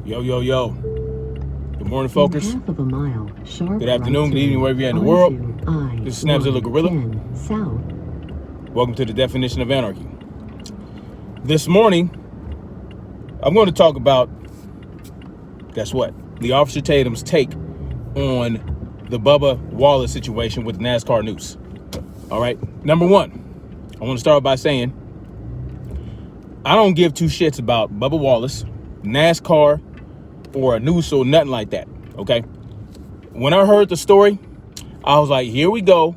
Yo, yo, yo. Good morning, folks. Half of a mile, sharp Good afternoon, right good evening, wherever you're at in the world. This is Snapzilla Gorilla. South. Welcome to the definition of anarchy. This morning, I'm going to talk about, guess what? The Officer Tatum's take on the Bubba Wallace situation with the NASCAR noose. All right. Number one, I want to start by saying I don't give two shits about Bubba Wallace, NASCAR, or a noose or nothing like that. Okay. When I heard the story, I was like, here we go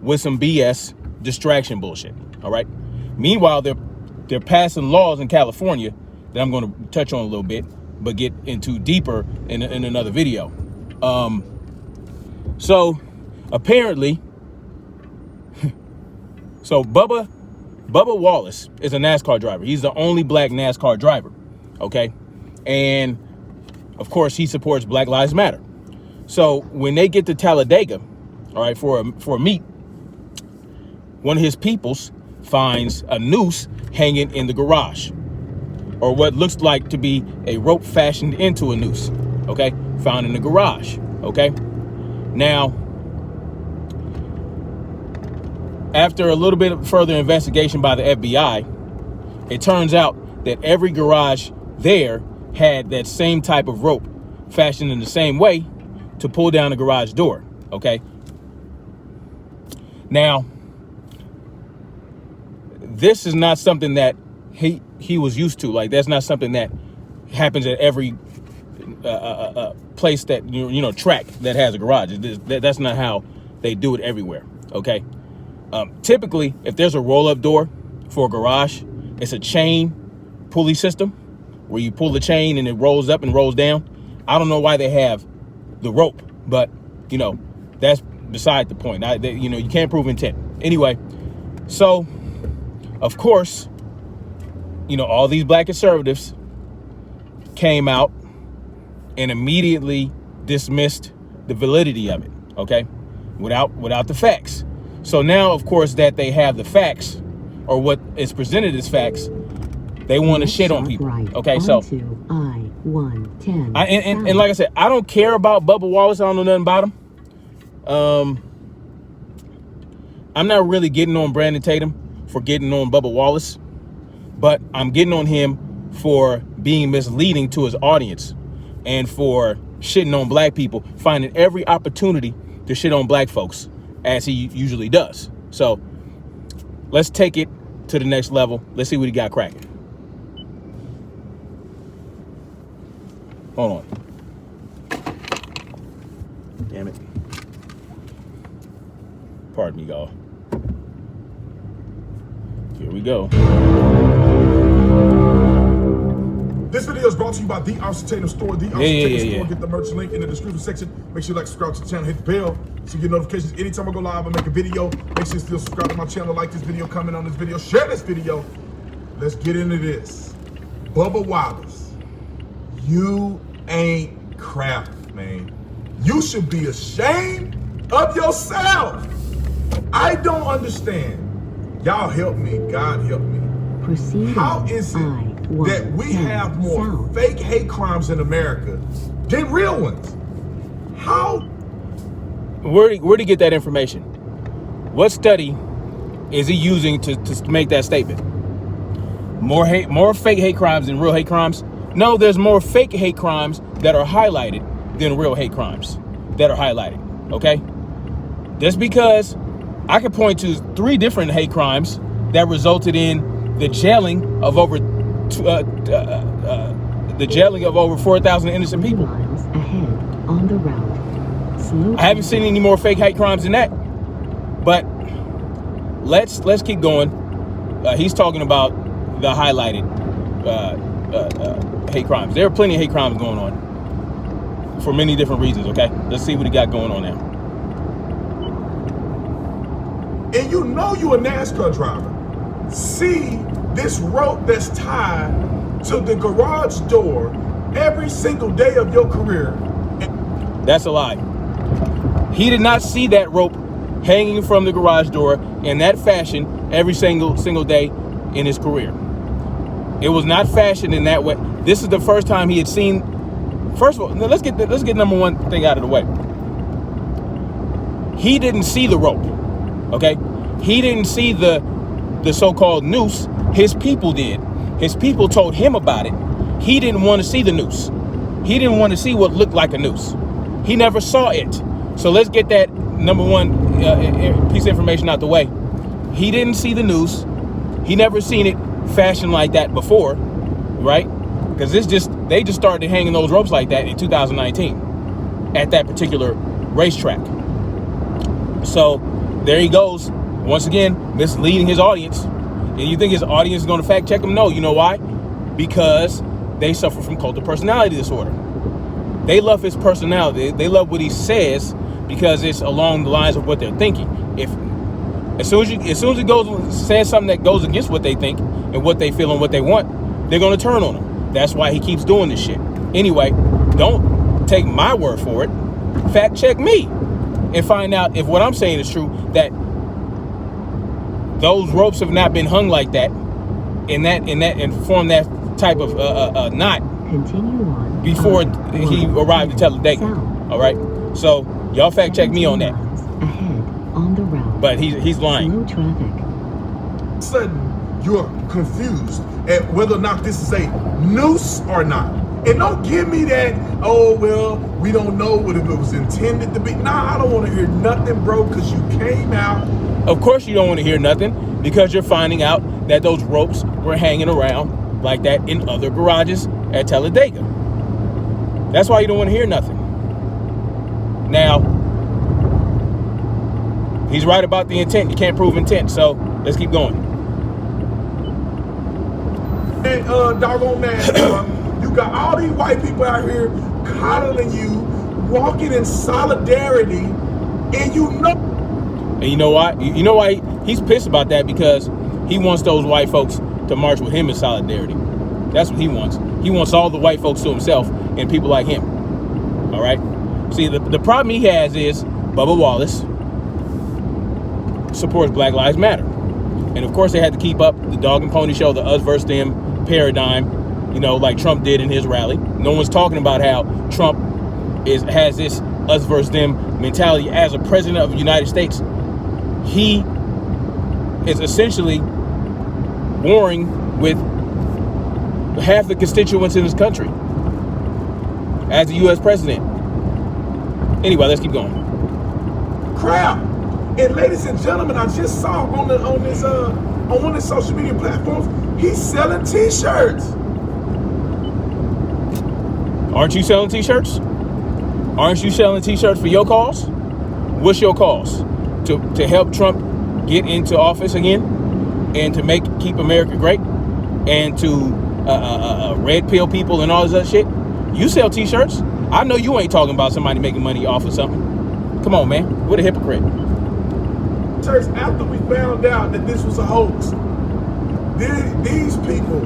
with some BS distraction bullshit. All right. Meanwhile, they're passing laws in California that I'm going to touch on a little bit, but get into deeper in another video. So apparently, Bubba Wallace is a NASCAR driver. He's the only black NASCAR driver. Okay. And of course he supports Black Lives Matter. So when they get to Talladega, all right, for a meet, one of his peoples finds a noose hanging in the garage, or what looks like to be a rope fashioned into a noose. Okay. Found in the garage. Okay. Now, after a little bit of further investigation by the FBI, it turns out that every garage there had that same type of rope fashioned in the same way to pull down the garage door. Okay. Now, this is not something that he was used to. Like, that's not something that happens at every place that, track that has a garage. That's not how they do it everywhere. Okay. Typically, if there's a roll-up door for a garage, it's a chain pulley system where you pull the chain and it rolls up and rolls down. I don't know why they have the rope, but that's beside the point. You can't prove intent. Anyway, so of course, all these black conservatives came out and immediately dismissed the validity of it. Okay, without the facts. So now, of course, that they have the facts, or what is presented as facts, they want to shit on people. Okay, so and like I said, I don't care about Bubba Wallace. I don't know nothing about him. I'm not really getting on Brandon Tatum for getting on Bubba Wallace, but I'm getting on him for being misleading to his audience and for shitting on black people, finding every opportunity to shit on black folks, as he usually does. So let's take it to the next level. Let's see what he got cracking. Hold on. Damn it. Pardon me, y'all. Here we go. This video is brought to you by The Officer Tatum Store. The Officer Tatum Store. Get the merch link in the description section. Make sure you like, subscribe to the channel, hit the bell so you get notifications anytime I go live. I make a video. Make sure you still subscribe to my channel, like this video, comment on this video, share this video. Let's get into this. Bubba Wallace, you ain't crap, man. You should be ashamed of yourself. I don't understand. Y'all help me. God help me. How is it that we have more fake hate crimes in America than real ones? How? Where'd he get that information? What study is he using to make that statement? More fake hate crimes than real hate crimes? No, there's more fake hate crimes that are highlighted than real hate crimes that are highlighted. Okay? That's because I could point to 3 different hate crimes that resulted in the jailing of over 4,000 innocent people. Miles ahead on the route. I haven't seen any more fake hate crimes than that. But let's keep going. He's talking about the highlighted hate crimes. There are plenty of hate crimes going on for many different reasons. Okay, let's see what he got going on now. And you're a NASCAR driver. See this rope that's tied to the garage door every single day of your career. That's a lie. He did not see that rope hanging from the garage door in that fashion every single day in his career. It was not fashioned in that way. This is the first time he had seen First of all, let's get number one thing out of the way. He didn't see the rope, okay? He didn't see the so-called noose. His people did. His people told him about it. He didn't want to see the noose. He didn't want to see what looked like a noose. He never saw it. So let's get that number one piece of information out the way. He didn't see the noose. He never seen it fashioned like that before, right? Because they just started hanging those ropes like that in 2019 at that particular racetrack. So there he goes, once again, misleading his audience. And you think his audience is going to fact check him? No. You know why? Because they suffer from cult of personality disorder. They love his personality. They love what he says because it's along the lines of what they're thinking. As soon as he goes says something that goes against what they think and what they feel and what they want, they're going to turn on him. That's why he keeps doing this shit. Anyway, don't take my word for it. Fact check me and find out if what I'm saying is true, that those ropes have not been hung like that and form that type of knot. Continue on. Before he arrived at Talladega. All right. So y'all fact check me on that. Ahead on the route. But he's lying. Slow traffic. Sudden, you're confused at whether or not this is a noose or not. And don't give me that, oh, well, we don't know what if it was intended to be. Nah, I don't want to hear nothing, bro, because you came out. Of course you don't want to hear nothing, because you're finding out that those ropes were hanging around like that in other garages at Talladega. That's why you don't want to hear nothing. Now, he's right about the intent. You can't prove intent, so let's keep going. And doggone that, you got all these white people out here coddling you, walking in solidarity, and you know. And you know why? You know why he's pissed about that? Because he wants those white folks to march with him in solidarity. That's what he wants. He wants all the white folks to himself and people like him. All right? See, the problem he has is Bubba Wallace supports Black Lives Matter. And of course they had to keep up the dog and pony show, the us versus them paradigm, you know, like Trump did in his rally. No one's talking about how Trump has this us versus them mentality as a president of the United States. He is essentially warring with half the constituents in this country as the U.S. president. Anyway, let's keep going. Crap. And ladies and gentlemen, I just saw on one of the social media platforms, he's selling t-shirts. Aren't you selling t-shirts? Aren't you selling t-shirts for your cause? What's your cause? To help Trump get into office again, and to keep America great, and to red pill people and all this other shit? You sell t-shirts. I know you ain't talking about somebody making money off of something. Come on, man. What a hypocrite. Church, after we found out that this was a hoax, these people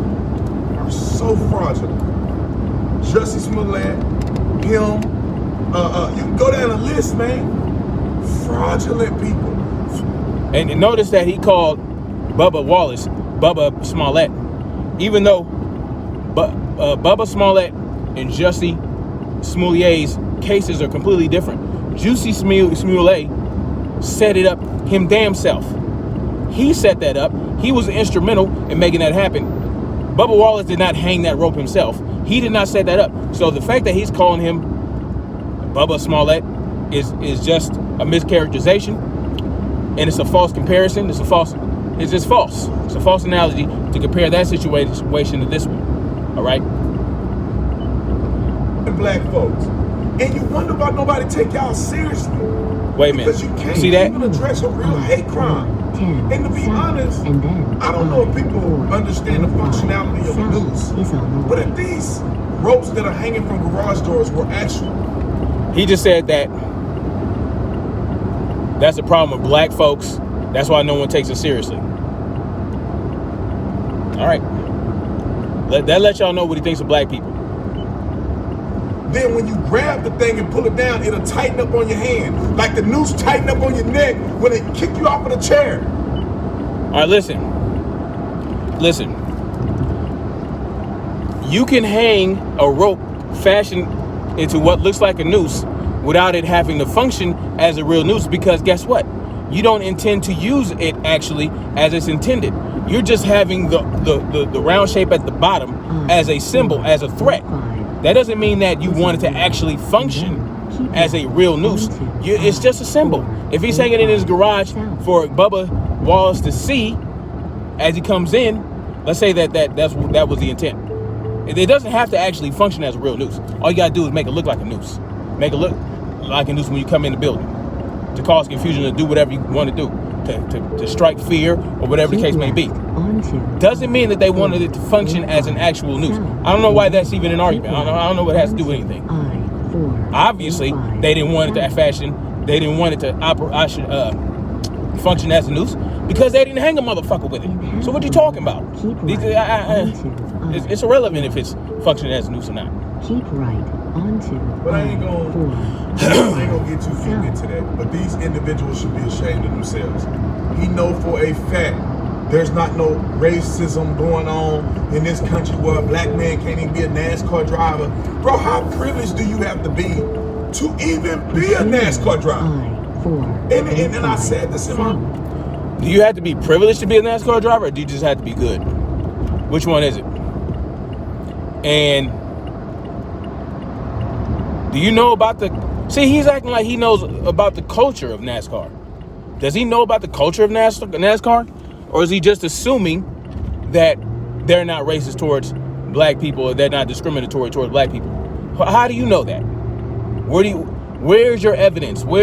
are so fraudulent. Jussie Smollett, him, you can go down the list, man. Fraudulent people. And notice that he called Bubba Wallace Bubba Smollett, even though Bubba Smollett and Jussie Smollett's cases are completely different. Jussie Smollett set it up him damn self. He set that up. He was instrumental in making that happen. Bubba Wallace did not hang that rope himself. He did not set that up. So the fact that he's calling him Bubba Smollett is just a mischaracterization, and it's a false comparison. It's just false. It's a false analogy to compare that situation to this one. All right. Black folks, and you wonder why nobody take y'all seriously. Wait a minute. Because you can't see that? even address a real hate crime. And to be honest, I don't know if people understand the functionality of a noose, but if these ropes that are hanging from garage doors were actual. He just said that that's the problem with black folks. That's why no one takes it seriously. All right. Let y'all know what he thinks of black people. Then when you grab the thing and pull it down, it'll tighten up on your hand. Like the noose tighten up on your neck when they kick you off of the chair. All right, listen. You can hang a rope fashioned into what looks like a noose without it having to function as a real noose, because guess what? You don't intend to use it actually as it's intended. You're just having the round shape at the bottom as a symbol, as a threat. That doesn't mean that you want it to actually function as a real noose. It's just a symbol. If he's hanging in his garage for Bubba Wallace to see as he comes in, let's say that was the intent. It doesn't have to actually function as a real noose. All you gotta do is make it look like a noose. Make it look like a noose when you come in the building, to cause confusion, to do whatever you want to do, to strike fear or whatever the case may be. Doesn't mean that they wanted it to function as an actual noose. I don't know why that's even an argument. I don't know what it has to do with anything. Obviously, they didn't want it to fashion. They didn't want it to function as a noose because they didn't hang a motherfucker with it. So what you talking about? It's irrelevant if it's functioning as a noose or not. Keep right onto. But I ain't gonna get too deep into that. But these individuals should be ashamed of themselves. He know for a fact there's not no racism going on in this country where a black man can't even be a NASCAR driver. Bro, how privileged do you have to be to even be a NASCAR driver? And I said this in my... Do you have to be privileged to be a NASCAR driver, or do you just have to be good? Which one is it? And do you know about the... See, he's acting like he knows about the culture of NASCAR. Does he know about the culture of NASCAR? Or is he just assuming that they're not racist towards black people, or they're not discriminatory towards black people? How do you know that? Where's your evidence? Who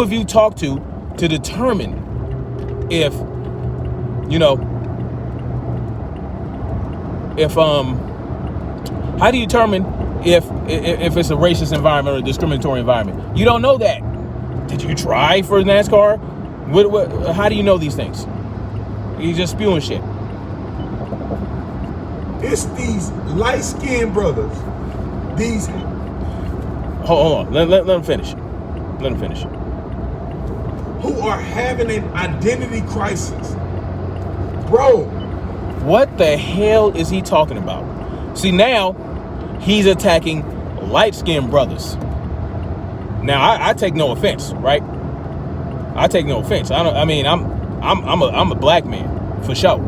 have you talked to determine if, how do you determine if it's a racist environment or a discriminatory environment? You don't know that. Did you try for NASCAR? How do you know these things? He's just spewing shit. It's these light-skinned brothers. These... Hold on. Let him finish. Who are having an identity crisis. Bro. What the hell is he talking about? See, now he's attacking light-skinned brothers. Now, I take no offense, right? I take no offense. I'm a black man, for sure.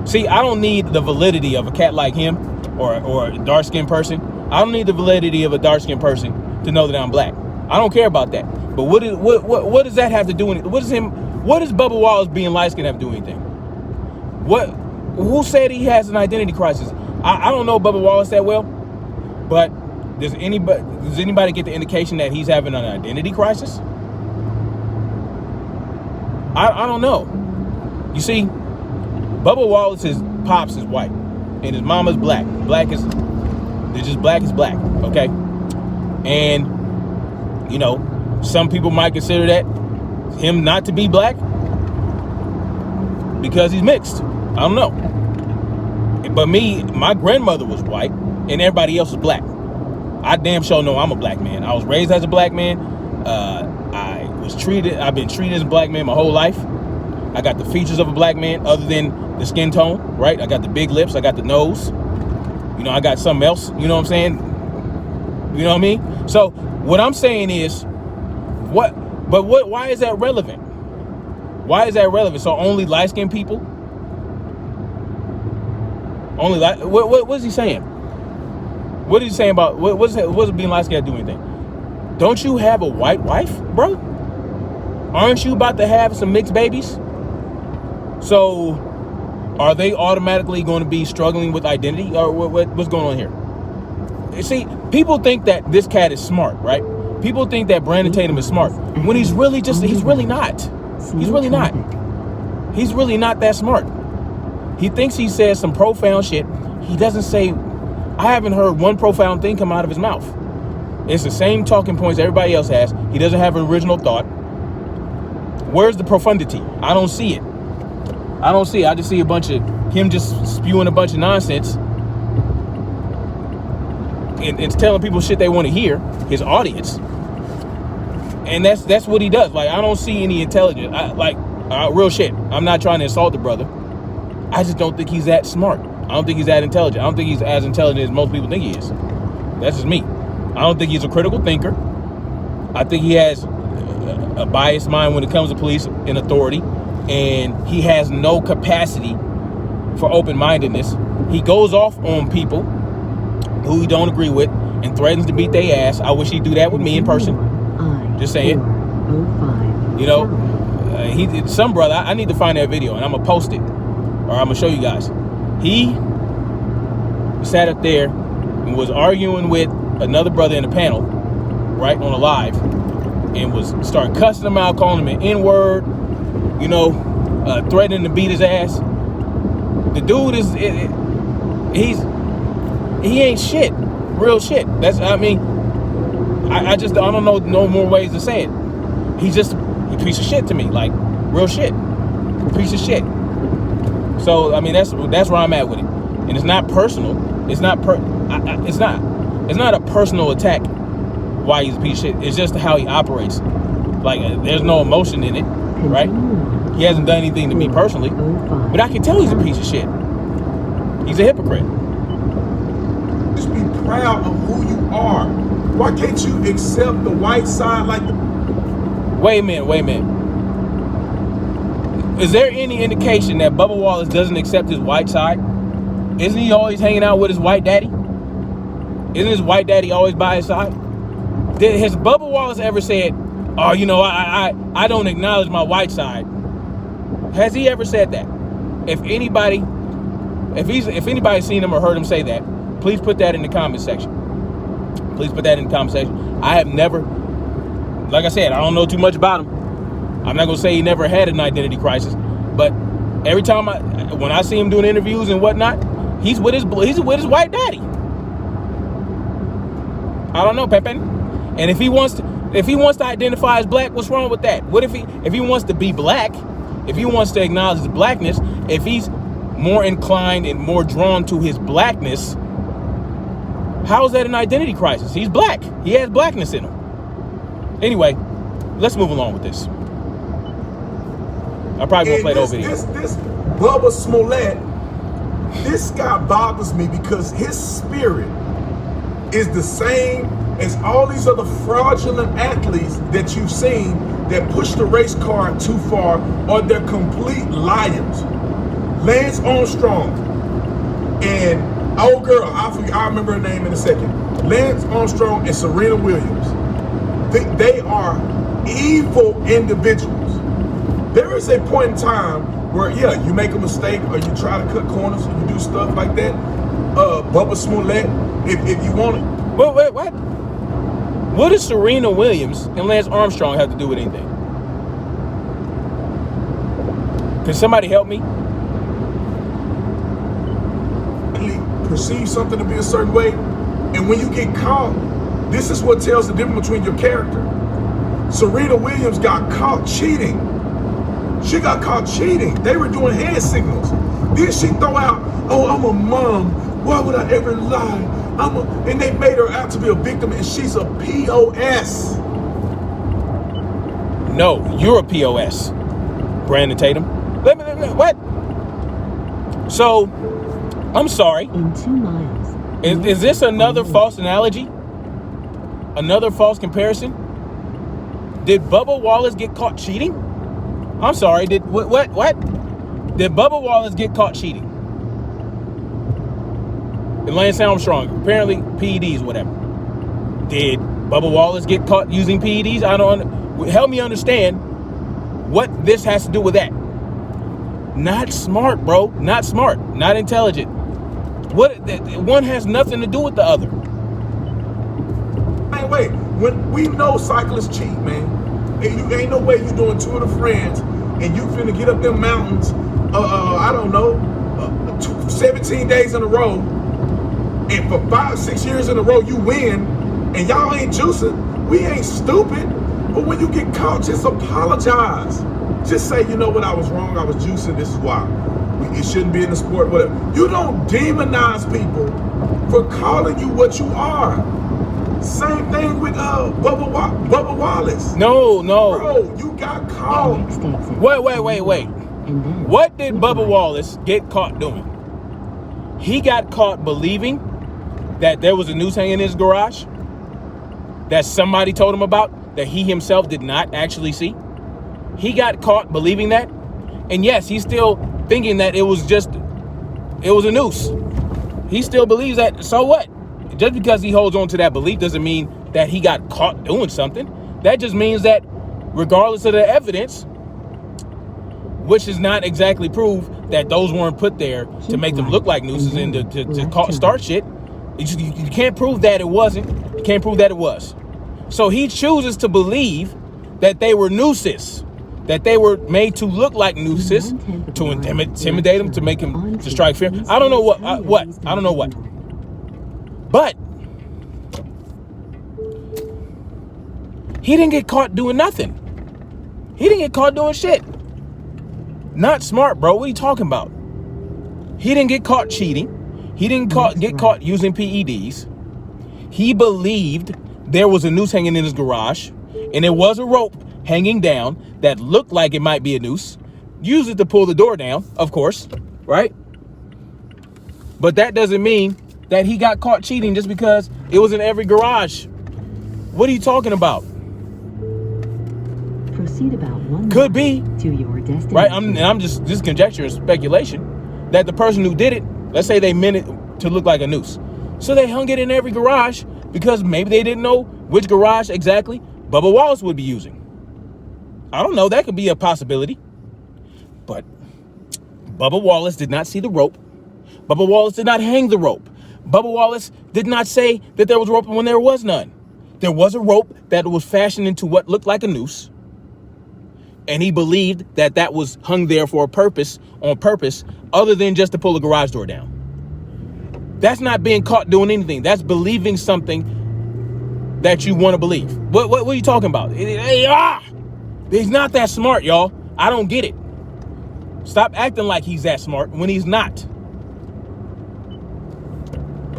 See, I don't need the validity of a cat like him or a dark-skinned person. I don't need the validity of a dark-skinned person to know that I'm black. I don't care about that. But what does that have to do with it? What does Bubba Wallace being light-skinned have to do with anything? Who said he has an identity crisis? I don't know Bubba Wallace that well, but does anybody get the indication that he's having an identity crisis? I don't know. You see, Bubba Wallace's pops is white and his mama's black. Black is black, okay? And, some people might consider that him not to be black because he's mixed. I don't know. But my grandmother was white and everybody else was black. I damn sure know I'm a black man. I was raised as a black man. I've been treated as a black man my whole life. I got the features of a black man other than the skin tone, right? I got the big lips. I got the nose. I got something else. You know what I'm saying? You know what I mean? So what I'm saying is, why is that relevant? Why is that relevant? So only light-skinned people? What is he saying? What is he saying about, what's being light-skinned do anything? Don't you have a white wife, bro? Aren't you about to have some mixed babies? So are they automatically going to be struggling with identity, or what's going on here? You see, people think that this cat is smart, right? People think that Brandon Tatum is smart when he's really not. He's really not. He's really not that smart. He thinks he says some profound shit. He doesn't say, I haven't heard one profound thing come out of his mouth. It's the same talking points everybody else has. He doesn't have an original thought. Where's the profundity? I don't see it. I just see a bunch of him just spewing a bunch of nonsense and telling people shit they want to hear, his audience. And that's what he does. Like, I don't see any intelligence. Real shit. I'm not trying to insult the brother. I just don't think he's that smart. I don't think he's that intelligent. I don't think he's as intelligent as most people think he is. That's just me. I I don't think he's a critical thinker. I think he has a biased mind when it comes to police and authority, and he has no capacity for open-mindedness. He goes off on people who he don't agree with and threatens to beat their ass. I wish he'd do that with me in person. Just saying. You know, some brother, I need to find that video and I'm gonna post it, or I'm gonna show you guys. He sat up there and was arguing with another brother in the panel, right, on a live, and was starting cussing him out, calling him an N-word, you know, threatening to beat his ass. The dude is, he ain't shit, real shit. That's, I mean, I don't know no more ways to say it. He's just a piece of shit to me, like real shit, piece of shit. So I mean, that's where I'm at with it, and it's not personal. It's not it's not a personal attack. Why he's a piece of shit? It's just how he operates. Like there's no emotion in it, right? He hasn't done anything to me personally, but I can tell he's a piece of shit. He's a hypocrite. Just be proud of who you are. Why can't you accept the white side like the... Wait a minute. Is there any indication that Bubba Wallace doesn't accept his white side? Isn't he always hanging out with his white daddy? Isn't his white daddy always by his side? Has Bubba Wallace ever said, oh, you know, I don't acknowledge my white side? Has he ever said that? If anybody's seen him or heard him say that, please put that in the comment section. Please put that in the comment section. I have never, like I said, I don't know too much about him. I'm not gonna say he never had an identity crisis, but every time when I see him doing interviews and whatnot, he's with his white daddy. I don't know, Pepe. And if he wants to identify as black, what's wrong with that? What if he wants to be black? If he wants to acknowledge his blackness, if he's more inclined and more drawn to his blackness, how is that an identity crisis? He's black. He has blackness in him. Anyway, let's move along with this. I probably won't play the whole video. This Bubba Smollett, this guy bothers me because his spirit is the same as all these other fraudulent athletes that you've seen that push the race car too far, or they're complete liars. Lance Armstrong and old girl, I remember her name in a second. Lance Armstrong and Serena Williams. They are evil individuals. There is a point in time where, yeah, you make a mistake or you try to cut corners or you do stuff like that. Bubba Smollett, if you want it. Wait, what? What does Serena Williams and Lance Armstrong have to do with anything? Can somebody help me? Perceive something to be a certain way, and when you get caught, this is what tells the difference between your character. Serena Williams got caught cheating. She got caught cheating. They were doing hand signals. Then she throw out, oh, I'm a mom. Why would I ever lie? And they made her out to be a victim, and she's a POS. No, you're a POS, Brandon Tatum. What? So, I'm sorry. In 2 miles. Is this another false analogy? Another false comparison? Did Bubba Wallace get caught cheating? I'm sorry, what? Did Bubba Wallace get caught cheating? And Lance Armstrong, apparently PEDs, whatever. Did Bubba Wallace get caught using PEDs? Help me understand what this has to do with that. Not smart, bro. Not smart. Not intelligent. One has nothing to do with the other. Man, wait. When we know cyclists cheat, man. And you ain't no way you doing Tour de France and you finna get up them mountains. I don't know, 17 days in a row, and for 5-6 years in a row you win, and y'all ain't juicing. We ain't stupid. But when you get caught, just apologize. Just say, you know what, I was wrong. I was juicing. This is why. It shouldn't be in the sport. Whatever. You don't demonize people for calling you what you are. Same thing with Bubba Wallace. No. Bro, you got caught. Wait. What did Bubba Wallace get caught doing? He got caught believing that there was a noose hanging in his garage. that somebody told him about that he himself did not actually see. He got caught believing that. And yes, he's still thinking that it was a noose. He still believes that. So what? Just because he holds on to that belief doesn't mean that he got caught doing something. That just means that regardless of the evidence, which is not exactly proof that those weren't put there to make them look like nooses and to start shit. You can't prove that it wasn't. You can't prove that it was. So he chooses to believe that they were nooses, that they were made to look like nooses, to intimidate him, to make him to strike fear. I don't know what. I don't know what. But he didn't get caught doing nothing. He didn't get caught doing shit. Not smart, bro. What are you talking about? He didn't get caught cheating. He didn't get caught using PEDs. He believed there was a noose hanging in his garage, and there was a rope hanging down that looked like it might be a noose. Use it to pull the door down, of course, right? But that doesn't mean that he got caught cheating just because it was in every garage. What are you talking about? Proceed about 1 Could be to your destination. Right? I'm just conjecture and speculation that the person who did it, let's say they meant it to look like a noose. So they hung it in every garage because maybe they didn't know which garage exactly Bubba Wallace would be using. I don't know. That could be a possibility. But Bubba Wallace did not see the rope. Bubba Wallace did not hang the rope. Bubba Wallace did not say that there was rope when there was none. There was a rope that was fashioned into what looked like a noose. And he believed that that was hung there for a purpose, on purpose, other than just to pull the garage door down. That's not being caught doing anything. That's believing something that you want to believe. What are you talking about? He's not that smart, y'all. I don't get it. Stop acting like he's that smart when he's not.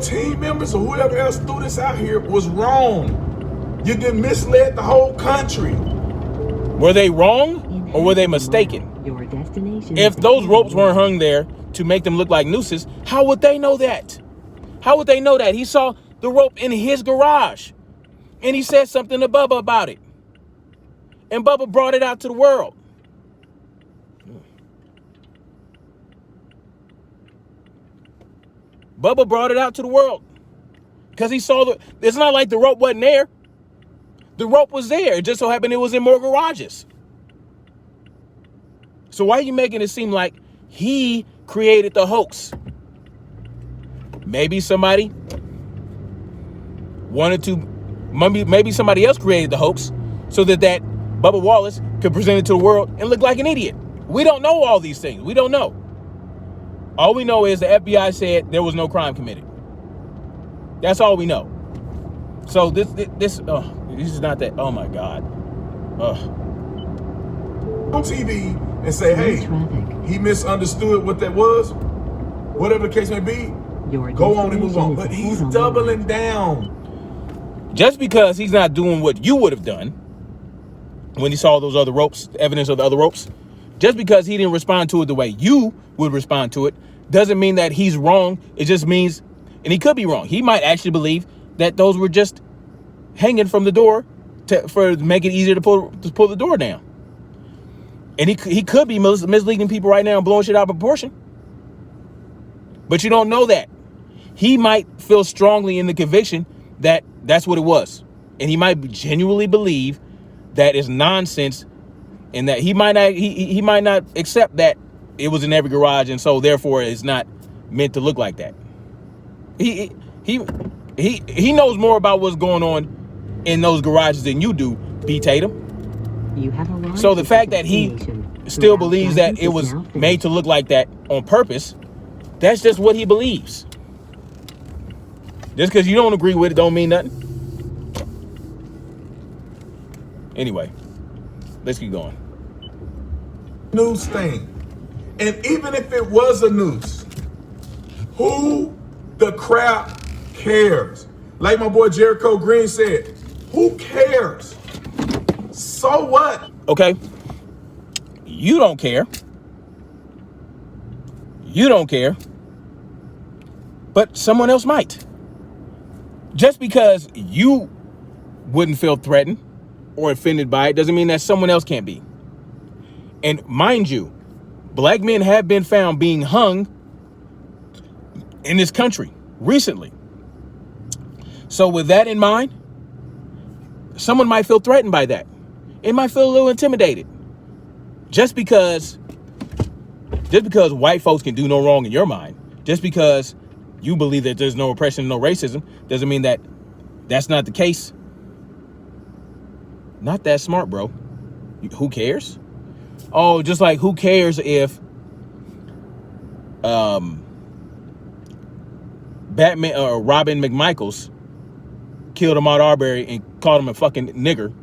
Team members or whoever else threw this out here was wrong. You did misled the whole country. Were they wrong or were they mistaken? Your destination. If those ropes weren't hung there to make them look like nooses, how would they know that? How would they know that? He saw the rope in his garage and he said something to Bubba about it. And Bubba brought it out to the world. Bubba brought it out to the world because he saw it's not like the rope wasn't there. The rope was there. It just so happened it was in more garages. So why are you making it seem like he created the hoax? Maybe somebody wanted to, maybe somebody else created the hoax so that Bubba Wallace could present it to the world and look like an idiot. We don't know all these things. We don't know. All we know is the FBI said there was no crime committed. That's all we know. So this is not that. Oh my God. On TV and say, hey, he misunderstood what that was. Whatever the case may be, go on and move on. But he's doubling down. Just because he's not doing what you would have done when he saw those other ropes, evidence of the other ropes, just because he didn't respond to it the way you would respond to it, doesn't mean that he's wrong. It just means, and he could be wrong. He might actually believe that those were just hanging from the door to make it easier to pull the door down. And he could be misleading people right now and blowing shit out of proportion. But you don't know that. He might feel strongly in the conviction that that's what it was. And he might genuinely believe that is nonsense and that he might not accept that it was in every garage and so therefore it's not meant to look like that. He knows more about what's going on in those garages than you do, B. Tatum. You have arrived. So the fact that he still believes that it was made to look like that on purpose, that's just what he believes. Just because you don't agree with it don't mean nothing. Anyway, let's keep going. Noose thing. And even if it was a noose, who the crap cares? Like my boy Jericho Green said, who cares? So what? Okay. You don't care. You don't care. But someone else might. Just because you wouldn't feel threatened or offended by it doesn't mean that someone else can't be. And mind you, black men have been found being hung in this country recently. So with that in mind, someone might feel threatened by that. It might feel a little intimidated. Just because white folks can do no wrong in your mind, just because you believe that there's no oppression, no racism, doesn't mean that that's not the case. Not that smart, bro. Who cares? Oh, just like who cares if Batman or Robin McMichaels killed Ahmaud Arbery and called him a fucking nigger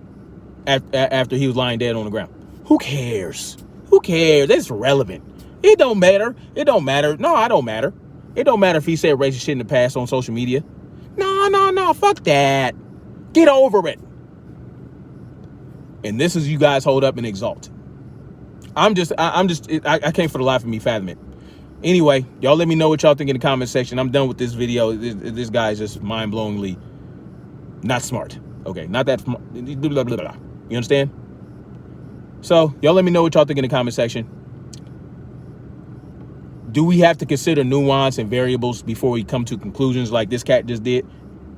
after he was lying dead on the ground. Who cares? Who cares? That's irrelevant. It don't matter. It don't matter. No, I don't matter. It don't matter if he said racist shit in the past on social media. No, fuck that. Get over it. And this is you guys hold up and exalt. I can't for the life of me fathom it. Anyway, y'all let me know what y'all think in the comment section. I'm done with this video. This guy is just mind-blowingly not smart. Okay, not that smart. Blah, blah, blah. You understand? So, y'all let me know what y'all think in the comment section. Do we have to consider nuance and variables before we come to conclusions like this cat just did?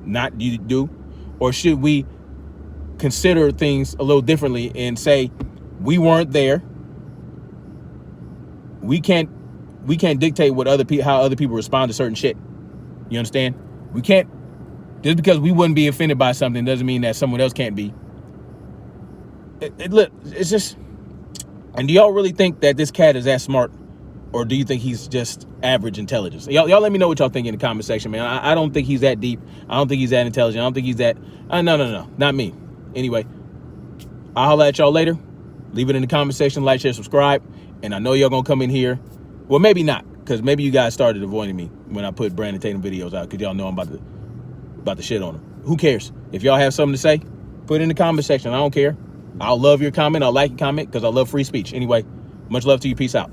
Not you do? Or should we consider things a little differently and say, we weren't there. We can't dictate what how other people respond to certain shit. You understand? We can't, just because we wouldn't be offended by something doesn't mean that someone else can't be. Look, it's just, and do y'all really think that this cat is that smart? Or do you think he's just average intelligence? Y'all let me know what y'all think in the comment section, man. I don't think he's that deep. I don't think he's that intelligent. I don't think he's that, no, not me. Anyway, I'll holler at y'all later. Leave it in the comment section, like, share, subscribe. And I know y'all gonna come in here. Well, maybe not, because maybe you guys started avoiding me when I put Brandon Tatum videos out, because y'all know I'm about to shit on him. Who cares? If y'all have something to say, put it in the comment section. I don't care. I'll love your comment. I'll like your comment, because I love free speech. Anyway, much love to you. Peace out.